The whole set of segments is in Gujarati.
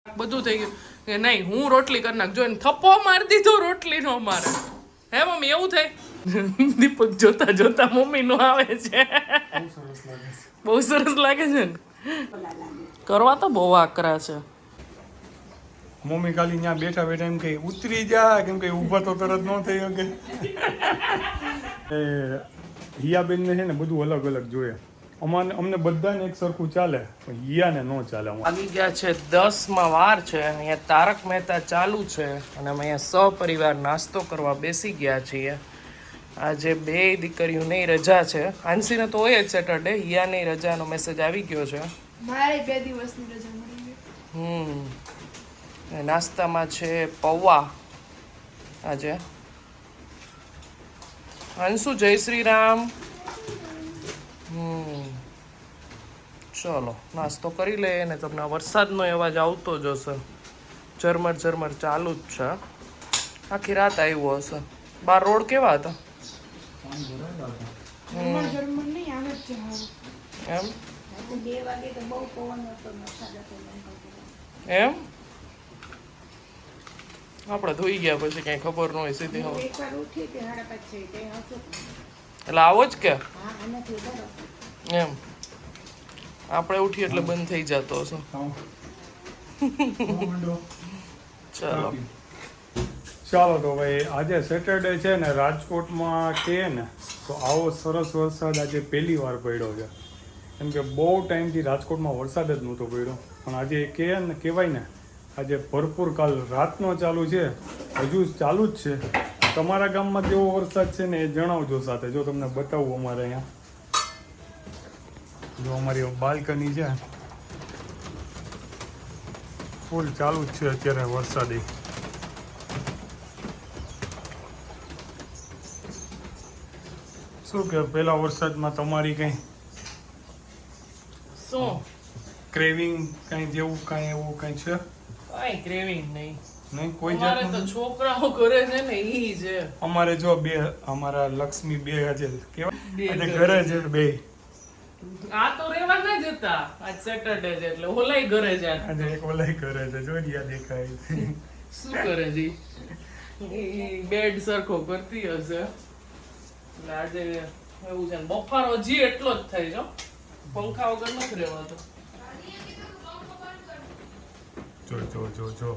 બધું થઈ ગયું કે નહીં હું રોટલી કરી નાખ. જો એને થપ્પો મારી દીધો રોટલી નો મારે. હે મમ્મી એવું થાય? દીપક જોતા જોતા મમ્મી નો આવે છે. બહુ સરસ લાગે છે ને. કરવા તો બહુ આકરા છે. મમ્મી ખાલી ત્યાં બેઠા બેઠા એમ કે ઉતરી જા, કેમ કે ઊભા તો તરત ન થઈ શકે. હિયાબેન ને છે ને બધું અલગ અલગ જોઈએ. અમને બધાને એક સરખું ચાલે, પણ હિયાને ન ચાલે. આવી ગયા છે 10 વાર છે. અહીંયા તારક મહેતા ચાલુ છે અને અમે અહીંયા સપરિવાર નાસ્તો કરવા બેસી ગયા છીએ. આજે 2 દીકરીઓની રજા છે. હાંસીને તો હોય જ સેટરડે, હિયાની રજાનો મેસેજ આવી ગયો છે. મારે 2 દિવસની રજા મળી ગઈ. નાસ્તામાં છે પૌવા આજે. અંશુ જય શ્રી રામ. ચલો નાસ્તો કરી લઈએ ને તમને વરસાદનો અવાજ આવતો જ હશે. ઝરમર ઝરમર ચાલુ જ છે. આખી રાત આવ્યો હશે. બાર રોડ કેવા હતા? જર્મન નહીં આવે જ છે એમ 2 વાગે તો બહુ પવન હતો. એમ આપણે ધોઈ ગયા પછી કઈ ખબર ન હોય સીધી હવે. એકવાર ઉઠી તે 5:30 તે હતો. એટલે આવો જ કે હા આનાથી બરો. એમ આપણે ઉઠી એટલે બંધ થઈ જતો હશે. ચાલો ચાલો તો ભાઈ, આજે સેટરડે છે ને, રાજકોટમાં કે ને તો આવો સરસ વરસાદ આજે પહેલી વાર પડ્યો છે. કેમ કે બહુ ટાઈમથી રાજકોટમાં વરસાદ જ નહોતો પડ્યો, પણ આજે કે ને કહેવાય ને આજે ભરપૂર. કાલ રાતનો ચાલુ છે, હજુ ચાલુ જ છે. તમારા ગામમાં કેવો વરસાદ છે ને એ જણાવજો સાથે. જો તમને બતાવું, અમારે અહીંયા જો અમારી બાલ્કની છે, ફૂલ ચાલુ જ છે અત્યારે વરસાદી. શું કે પેલા વરસાદમાં તમારી કઈ શું ક્રેવિંગ કઈ જેવું કઈ એવું કઈ છે? કઈ ક્રેવિંગ નહીં. નહીં કોઈ અમારે તો જાતનું? છોકરાઓ કરે છે ને ઈ છે. અમારે જો અમારા લક્ષ્મી બે આજે બે કેવાય આજે ઘરે ઘરે છે બે. આ તો રેવા ના જતા. આજ સેટરડે છે એટલે ઓલાય ઘરે છે. આજે એક ઓલાય કરે છે, જોરિયા દેખાય. શું કરે છે ઈ? બેડ સરખો કરતી હશે. એટલે આજે એવું છે ને, બફારો હજી એટલો જ થાય છે. પંખા વગર નથી રહેવાતો. જો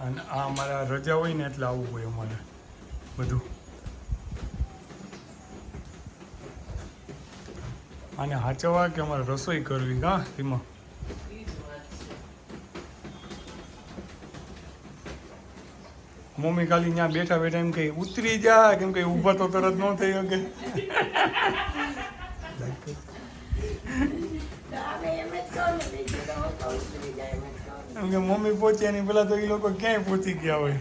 અને આ અમારા રજા હોય ને એટલે આવું હોય અમારે બધું. આને હાચવા કે અમારે રસોઈ કરવી હા એમાં. ઈ જ વાત છે. મમ્મી ખાલી ત્યાં બેઠા બેઠા એમ કે ઉતરી જા, કેમ કે ઊભા તો તરત ન થઈ શકે. અમે એમ જ કહો ને બીજું તો હું તો ઉતરી જાય એમ જ કહો ને. કેમ કે મમ્મી પહોંચ્યા ની પેલા તો એ લોકો ક્યાંય પહોંચી ગયા હોય.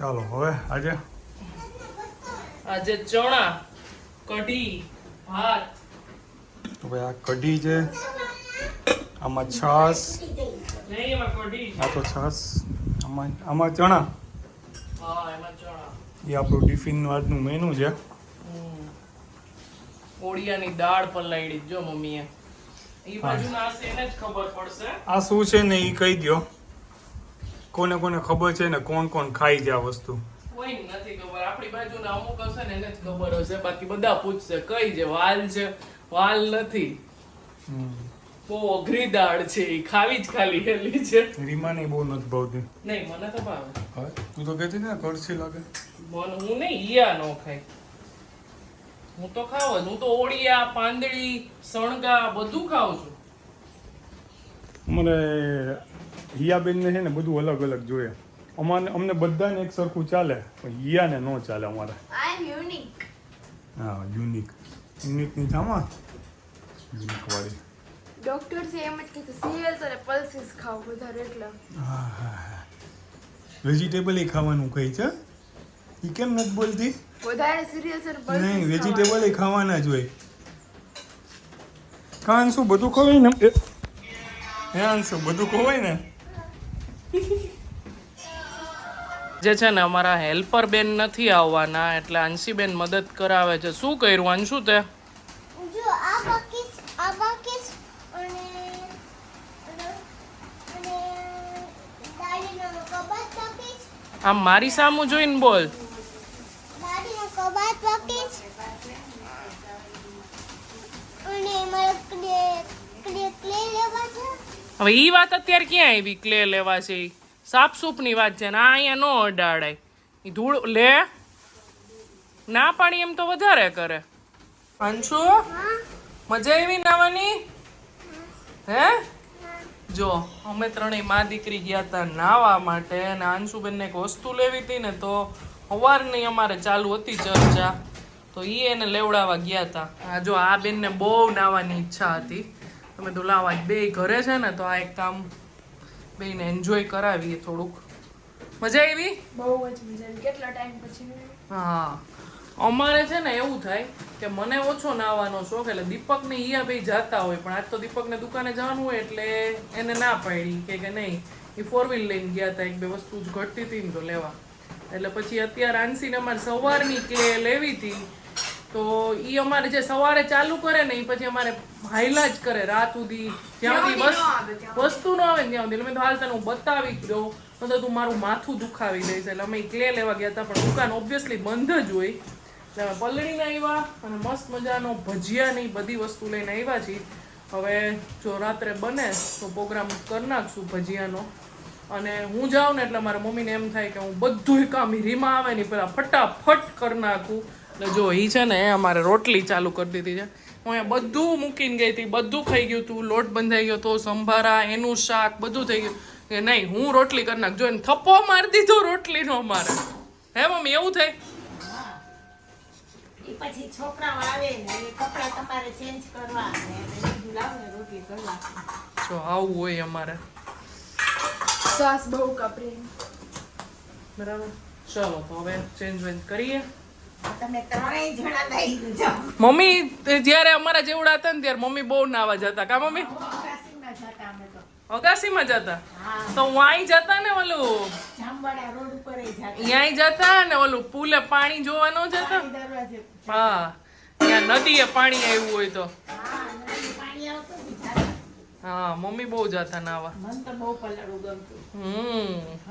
ચાલો હવે આજે ચણા કઢી ભાત. તો ભાઈ આ કઢી છે, આમાં છાશ, નહીં એમાં કઢી છે. આ તો છાશ, આમાં ચણા. હા એમાં ચણા. એ આપણું ટિફિનનું આજનું મેનુ છે. ઓળિયાની દાળ પલાળી જો મમ્મીએ. ઈ બાજુના હશે એને જ ખબર પડશે. આ શું છે ને એ કહી દો, કોને કોને ખબર છે ને કોણ કોણ ખાઈ છે આ વસ્તુ. કોઈ નથી ખબર. આપણી બાજુના અમુક હશે ને એને જ ખબર હશે. બાકી બધા પૂછશે કઈ છે. વાલ છે? વાલ નથી. બહુ અઘરી દાળ છે. ઈ ખાવી જ ખાલી હેલી છે. રીમાને બહુ નથી ભાવતી. નહીં મને તો ભાવે. હવે તું તો કહેતી ને કડછી લાગે. મને હું નહીં ઈયા નો ખાય. હું તો ખાવ જ. હું તો ઓળિયા પાંદડી સણગા બધું ખાઉં છું. અમારે હિયાબેનને છે ને બધું અલગ અલગ જોઈએ. અમને બધાને એક સરખું ચાલે, પણ હિયાને ન ચાલે અમારે. આઈ એમ યુનિક. હા યુનિકની થામાં યુનિક વાળી. ડોક્ટર છે એમ જ કીધું સિરિયલ્સ અને પલ્સીસ ખાઓ વધારે એટલે. વેજીટેબલ એ ખાવાનું કહી છે. એ કેમ નથી બોલતી? વધારે સિરિયલ્સ અને પલ્સીસ નહીં, વેજીટેબલ એ ખાવાના જ હોય. કાન શું બધું ખવાય ને? હે અંશુ બધું ખવાય ને? જે છે ને અમારા હેલ્પર બેન નથી આવવાના એટલે અંશીબેન મદદ કરાવે છે. શું કર્યું અંશુ તે? જો આમ મારી સામું જોઈને બોલ. દાદીનો કબાટ બાકી છે અને મારે ક્લે લેવા છે. હવે ઈ વાત અત્યારે ક્યાં આવી ક્લે લેવા છે ઈ? સાપ સૂપની વાત છે ને આ અહીંયા નો અડાડાય. ઈ ધૂળ લે ના પાણી એમ તો વધારે કરે. અંશુ મજા આવી નાવાની? હે જો અમે ત્રણેય મા દીકરી ગયા હતા નાવા માટે અને અંશુબેનને એક વસ્તુ લેવી હતી ને તો સવારની અમારે ચાલુ હતી ચર્ચા તો ઈ એને લેવડાવવા ગયા હતા. આ જો આ બેનને બહુ નાવાની ઈચ્છા હતી તમે તો લાવા બે ઘરે છે ને તો આ એક કામ બેને એન્જોય કરાવીએ થોડુંક. મજા આવી? બહુ જ મજા આવી. કેટલા ટાઈમ પછી હા અમારે છે ને એવું થાય કે મને ઓછો નાવાનો શોખ એટલે દીપકને ઈયા ભાઈ જાતા હોય પણ આજ તો દીપકને દુકાને જવાનું હોય એટલે એને ના પાડી કે નહીં એ 4 વ્હીલ લઈને ગયા હતા એક બે વસ્તુ જ ઘટતી હતી ને તો લેવા એટલે પછી અત્યારે આંસીને અમારે સવારની ક્લે લેવી હતી તો ઈ અમારે જે સવારે ચાલુ કરે ને એ પછી અમારે હાઈલા જ કરે રાત સુધી જ્યાં સુધી બસ વસ્તુ ન આવે ને ત્યાં સુધી એટલે મેં તો હાલ તને હું બતાવી જ દઉં તો તું મારું માથું દુખાવી દઈશ એટલે અમે ક્લે લેવા ગયા હતા પણ દુકાન ઓબ્વિયસલી બંધ જ હોય એટલે અમે પલળીને આવ્યા અને મસ્ત મજાનો ભજીયા ને બધી વસ્તુ લઈને આવ્યા છીએ. હવે જો રાત્રે બને તો પ્રોગ્રામ કરી નાખશું ભજીયાનો અને હું જાઉં ને એટલે મારા મમ્મીને એમ થાય કે હું બધું કામ રીમા આવે ને પેલા ફટાફટ કરી નાખું. એટલે જો એ છે ને અમારે રોટલી ચાલુ કરી દીધી છે. હું અહીંયા બધું મૂકીને ગઈ હતી બધું ખાઈ ગયું હતું લોટ બંધાઈ ગયો તો સંભારા એનું શાક બધું થઈ ગયું કે નહીં હું રોટલી કરી નાખ. જો એને થપ્પો મારી દીધો રોટલીનો અમારે. હે મમ્મી એવું થાય? ઈ પછી છોકરાઓ આવે ને એ કપડાં તમારે ચેન્જ કરવા ને બધું લાવ ને રોટલી કરવા. જો આવું હોય અમારે. શ્વાસ બહુ કપરી. બરાબર ચલો તો હવે ચેન્જ વેન્જ કરીએ. તમે ત્રણેય જણા લઈ જાઓ. મમ્મી જ્યારે અમારા જેવડા હતા ને ત્યારે મમ્મી બહુ નાવા જતા કા મમ્મી? અગાસીમાં જતા અમે તો. અગાસીમાં જતા હા તો હું અહીં જતા ને ઓલું જામવાડા રોડ ઉપર જતા. અહીંયા જતા ને ઓલું પુલે પાણી જોવા ન જતા. પાણી દરવાજે. હા ત્યાં નદીએ પાણી આવ્યું હોય તો હા નદીએ પાણી આવતું ને જતા. હા મમ્મી બહુ જતા નાવા. મને તો બહુ પલાળું ગમતું.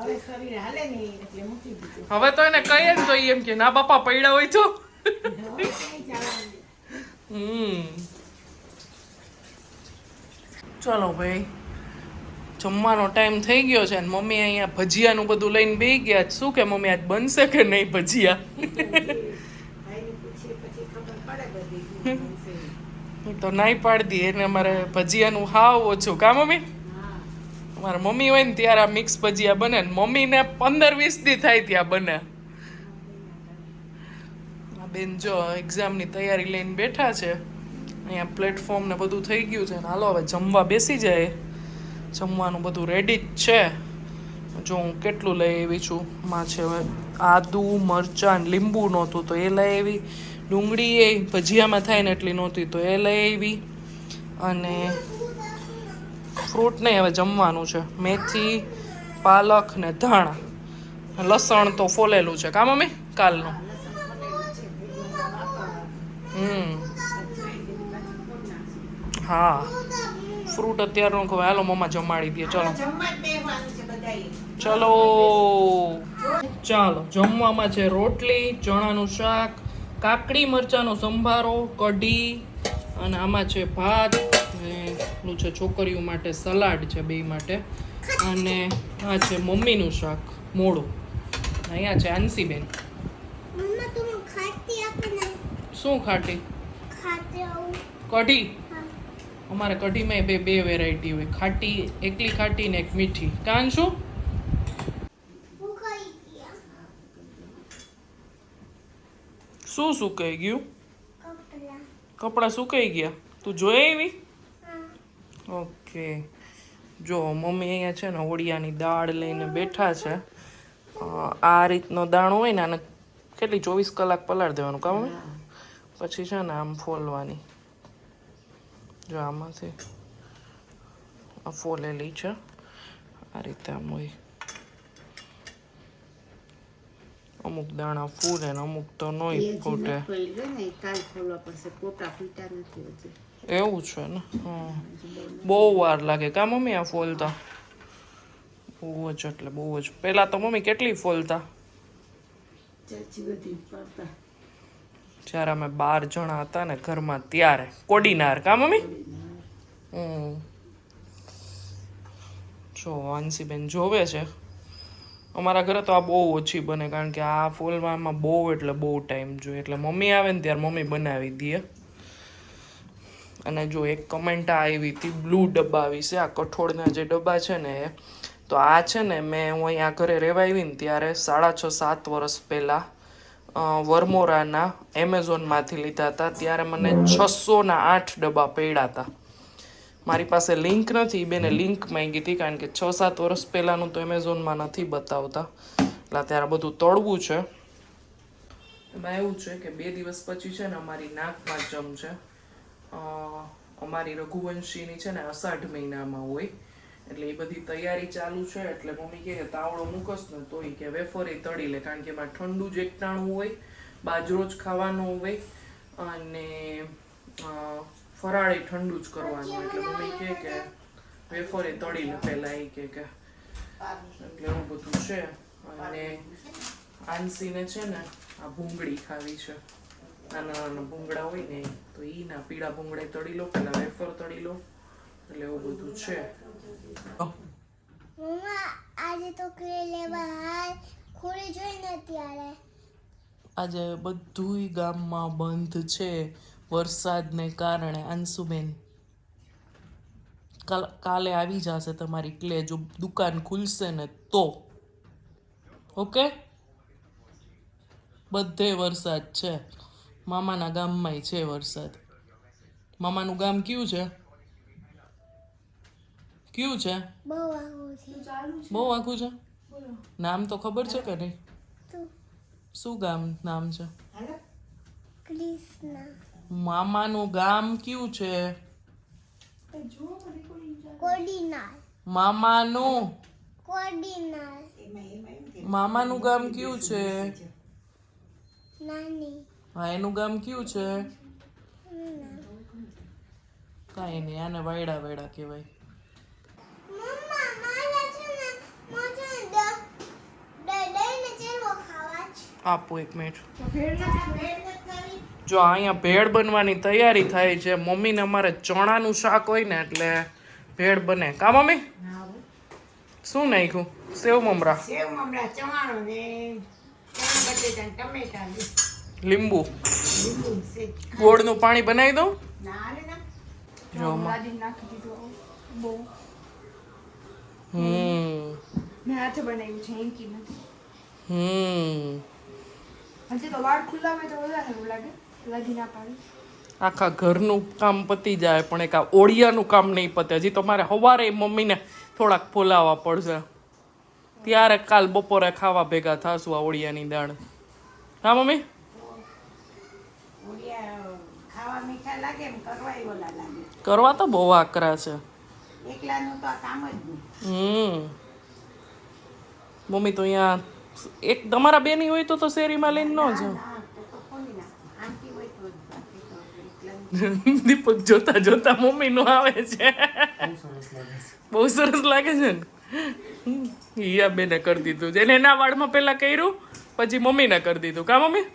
હવે શરીર હાલે ને એટલે મૂકી દીધું. હવે તો એને કહીએ ને તો ઈ એમ કે ના બાપા પડ્યા હોય તો હવે ક્યાંય જવાનું. ચલો ભાઈ જમવાનો ટાઈમ થઈ ગયો છે ને મમ્મી અહીંયા ભજીયાનું બધું લઈને બેસી ગયા છે. શું કે મમ્મી આજ બનશે કે નહીં ભજીયા? ભાઈને પૂછીએ પછી ખબર પડે બધી શું બનશે. તો નાઈ પાડી દી એને અમારે ભજીયાનું હાવ ઓછું કા મમ્મી? હા મારા મમ્મી હોય ને ત્યારે આ મિક્સ ભજીયા બને ને મમ્મીને 15-20 દી થાય ત્યાં બને. આ બેન જો એક્ઝામની તૈયારી લઈને બેઠા છે અહીંયા પ્લેટફોર્મ ને બધું થઈ ગયું છે ને હાલો હવે જમવા બેસી જાય. જમવાનું બધું રેડી જ છે. જો હું કેટલું લઈ આવી છું માં છે હવે આદુ મરચાં લીંબુ નહોતું તો એ લઈ આવી ડુંગળી એ ભજીયામાં થાય ને એટલી નહોતી તો એ લઈ આવી અને ફ્રૂટ નહીં હવે જમવાનું છે મેથી પાલક ને ધાણા લસણ તો ફોલેલું છે કા મમ્મી કાલનું. હા ફ્રૂટ અત્યારનું કહે હાલો મમ્મા જમાડી દે. ચલો જમવા જ બેસવાનું છે બધાએ. ચલો ચાલો જમવામાં છે રોટલી ચણાનું શાક કાકડી મરચાંનો સંભારો કઢી અને આમાં છે ભાત ને પેલું છે છોકરીઓ માટે સલાડ છે બે માટે અને આ છે મમ્મીનું શાક મોળું. અહીંયા છે આંસીબેન. મમ્મા તું ખાતી આપે ને શું ખાટી? ખાતે આવું. કઢી અમારે કઢીમાં બે વેરાયટી હોય ખાટી એકલી ખાટી ને એક મીઠી. કાન શું હું ખાઈ ગયા શું સુકાઈ ગયું? કપડા. કપડાં સુકાઈ ગયા તું જોઈ આવી? હા ઓકે જો મમ્મી અહીંયા છે ને ઓળિયાની દાળ લઈને બેઠા છે. આ રીતનો દાણો હોય ને આને કેટલી 24 કલાક પલાળ દેવાનું કામ હોય પછી છે ને આમ ફોલવાની. જો આમાંથી આ ફોલેલી છે આ રીતે આમ હોય. અમુક દાણા ફૂલે ને અમુક તો નોય ફૂટે. એવું છે ને. હા બહુ વાર લાગે કા મમ્મી આ ફોલતા? બહુ જ એટલે બહુ જ. પહેલા તો મમ્મી કેટલી ફોલતા ચાચી બધી પડતા. જ્યારે અમે 12 જણા હતા ને ઘરમાં ત્યારે કોડીનાર કા મમ્મી. જો વાંસીબેન જોવે છે. અમારા ઘરે તો આ બહુ ઓછી બને કારણ કે આ ફોલવામાં બહુ એટલે બહુ ટાઈમ જોઈએ. એટલે મમ્મી આવે ને ત્યારે મમ્મી બનાવી દે. અને જો એક કમેન્ટ આવી હતી બ્લુ ડબ્બા વિશે, આ કઠોળના જે ડબ્બા છે ને એ. તો આ છે ને મેં હું અહીંયા ઘરે રહેવા આવી ને ત્યારે 6.5-7 વર્ષ પહેલાં વરમોરાના એમેઝોનમાંથી લીધા હતા. ત્યારે મને 608 ડબ્બા પડ્યા હતા. મારી પાસે લિંક નથી, બેને લિંક માંગી હતી કારણ કે 6-7 વર્ષ પહેલાંનું તો એમેઝોનમાં નથી બતાવતા. એટલે ત્યારે બધું તળવું છે. એમાં એવું છે કે 2 દિવસ પછી છે ને અમારી નાગપાંચમ છે. અમારી રઘુવંશીની છે ને અષાઢ મહિનામાં હોય એટલે એ બધી તૈયારી ચાલુ છે. એટલે મમ્મી કહે કે તાવડો મૂકસ ને તો એ કે વેફરે તળી લે કારણ કે એમાં ઠંડુ જ એકટાણું હોય, બાજરો જ ખાવાનો હોય અને ફરાળી ઠંડુ જ કરવાનું. એટલે મમ્મી કહે કે વેફરે તળી લે પહેલા એ કે એટલે એવું બધું છે. અને આંસીને છે ને આ ભૂંગળી ખાવી છે. નાના નાના ભૂંગળા હોય ને તો ઈના પીળા ભૂંગળા તળી લો, પેલા વેફર તળી લો. એટલે એવું બધું છે. મમ્મા આજે તો ક્લે લેવા હાલ ખોરી જોઈ ને ત્યારે આજે બધુંય ગામમાં બંધ છે વરસાદને કારણે. અંશુબેન કાલે આવી જશે તમારી ક્લે જો દુકાન ખુલશે ને તો. ઓકે, બધે વરસાદ છે. મામાના ગામમાંય છે વરસાદ. મામાનું ગામ કયું છે? કયું છે? બહુ આવું છે. બહુ આખું છે. નામ તો ખબર છે કે નહીં? તું શું ગામ નામ છે? કૃષ્ણ મામાનું ગામ કયું છે? કોડીનાર મામાનું કોડીનાર મામાનું ગામ કયું છે? નાની હા એનું ગામ કયું છે? કાંઈ નહીં, આને વાયડા વાયડા કહેવાય. મમ્મા મારા છે ને મજા દઈને ચેલો ખાવા છે. આપો એક મિનિટ. ભેળ નથી જો અહીંયા ભેળ બનવાની તૈયારી થાય છે. મમ્મીને અમારે ચણાનું શાક હોય ને એટલે ભેળ બને કા મમ્મી? શું નાખ્યું? સેવ મમરા, સેવ મમરા, ચવાણું ને ચણા બટેટા ને ટમેટા ને લીંબુ, લીંબુ છે. ગોળનું પાણી બનાવી દઉં. ના રે ના. જો લાદી નાખી દીધું બહુ. મેં હાથે બનાવ્યું છે, હેંકી નથી. હજી તો વાળ ખુલ્લા હોય તો વધારે એવું લાગે. લાદી ના પાડી. આખા ઘરનું કામ પતી જાય પણ એક આ ઓળિયાનું કામ નહીં પતે. હજી તો મારે સવારે મમ્મીને થોડાક ફોલાવવા પડશે ત્યારે કાલ બપોરે ખાવા ભેગા થાશું આ ઓળિયાની દાળ. હા મમ્મી? ઓડિયા ખાવા મીઠા લાગે એમ કરવાય ઓલા લાગે. કરવા તો બહુ આકરા છે. એકલાનું તો આ કામ જ નહીં. મમ્મી તો અહીંયા એક તમારા બેની હોય તો શેરીમાં લઈને ન જાઓ. હા તો ખોલી નાખ. આંટી હોય તો જ બાકી તો આપણે એકલાનું. દીપક જોતા જોતા મમ્મીનું આવે છે. બહુ સરસ લાગે છે ને. હિયા બેને કરી દીધું છે. એને એના વાળમાં પહેલા કર્યું પછી મમ્મીને કરી દીધું કા મમ્મી?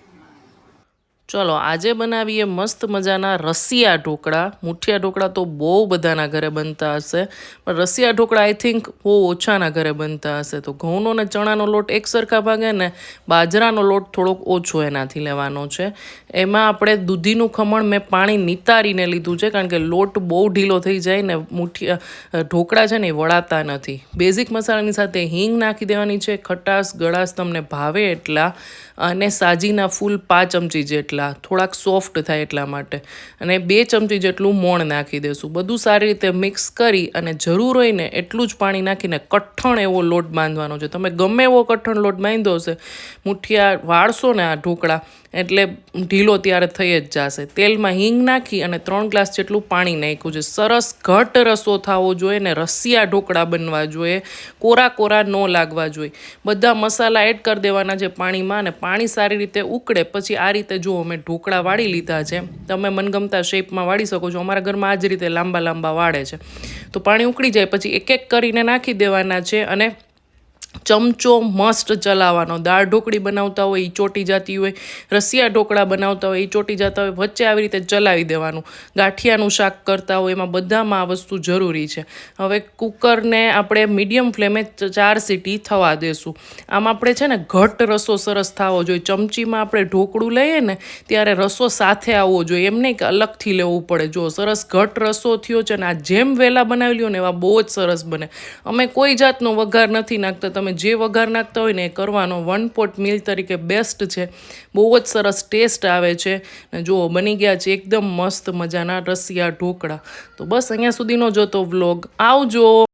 ચલો આજે બનાવીએ મસ્ત મજાના રસિયા ઢોકળા. મુઠિયા ઢોકળા તો બહુ બધાના ઘરે બનતા હશે પણ રસિયા ઢોકળા આઈ થિંક બહુ ઓછાના ઘરે બનતા હશે. તો ઘઉંનો ને ચણાનો લોટ એક સરખા ભાગે ને બાજરાનો લોટ થોડોક ઓછો એનાથી લેવાનો છે. એમાં આપણે દૂધીનું ખમણ મેં પાણી નિતારીને લીધું છે કારણ કે લોટ બહુ ઢીલો થઈ જાય ને મુઠિયા ઢોકળા છે ને એ વળાતા નથી. બેઝિક મસાલાની સાથે હિંગ નાખી દેવાની છે, ખટાશ ગળાશ તમને ભાવે એટલા, અને સાજીના ફૂલ 5 ચમચી જેટલા, થોડાક સોફ્ટ થાય એટલા માટે, અને 2 ચમચી જેટલું મોણ નાખી દેશું. બધું સારી રીતે મિક્સ કરી અને જરૂર હોય ને એટલું જ પાણી નાખીને કઠણ એવો લોટ બાંધવાનો છે. તમે ગમે એવો કઠણ લોટ બાંધ્યો હશે, મુઠિયા વાળશો ને આ ઢોકળા એટલે ઢીલો ત્યારે થઈ જ જશે. તેલમાં હિંગ નાખી અને 3 ગ્લાસ જેટલું પાણી નાખ્યું છે. સરસ ઘટ રસો થવો જોઈએ ને રસિયા ઢોકળા બનવા જોઈએ, કોરા કોરા ન લાગવા જોઈએ. બધા મસાલા એડ કરી દેવાના છે પાણીમાં અને પાણી સારી રીતે ઉકળે પછી આ રીતે જો અમે ઢોકળા વાળી લીધા છે. તમે મનગમતા શેપમાં વાળી શકો છો. અમારા ઘરમાં આ જ રીતે લાંબા લાંબા વાળે છે. તો પાણી ઉકળી જાય પછી એક એક કરીને નાખી દેવાના છે અને ચમચો મસ્ટ ચલાવવાનો. દાળ ઢોકળી બનાવતા હોય એ ચોટી જતી હોય, રસિયા ઢોકળા બનાવતા હોય એ ચોટી જતા હોય, વચ્ચે આવી રીતે ચલાવી દેવાનું. ગાંઠિયાનું શાક કરતા હોય એમાં બધામાં આ વસ્તુ જરૂરી છે. હવે કુકરને આપણે મીડિયમ ફ્લેમે 4 સીટી થવા દેશું. આમ આપણે છે ને ઘટ રસો સરસ થવો જોઈએ. ચમચીમાં આપણે ઢોકળું લઈએ ને ત્યારે રસો સાથે આવવો જોઈએ, એમ નહીં કે અલગથી લેવું પડે. જો સરસ ઘટ રસો થયો છે ને આ જેમ વહેલા બનાવી લ્યો ને એવા બહુ જ સરસ બને. અમે કોઈ જાતનો વઘાર નથી નાખતા, તમે જે વઘાર નાખતા હોય ને એ કરવાનો. 1 પોટ મીલ તરીકે બેસ્ટ છે, બહુ જ સરસ ટેસ્ટ આવે છે. ને જુઓ બની ગયા છે એકદમ મસ્ત મજાના રસિયા ઢોકળા. તો બસ અહીંયા સુધીનો જોતો વ્લોગ. આવજો.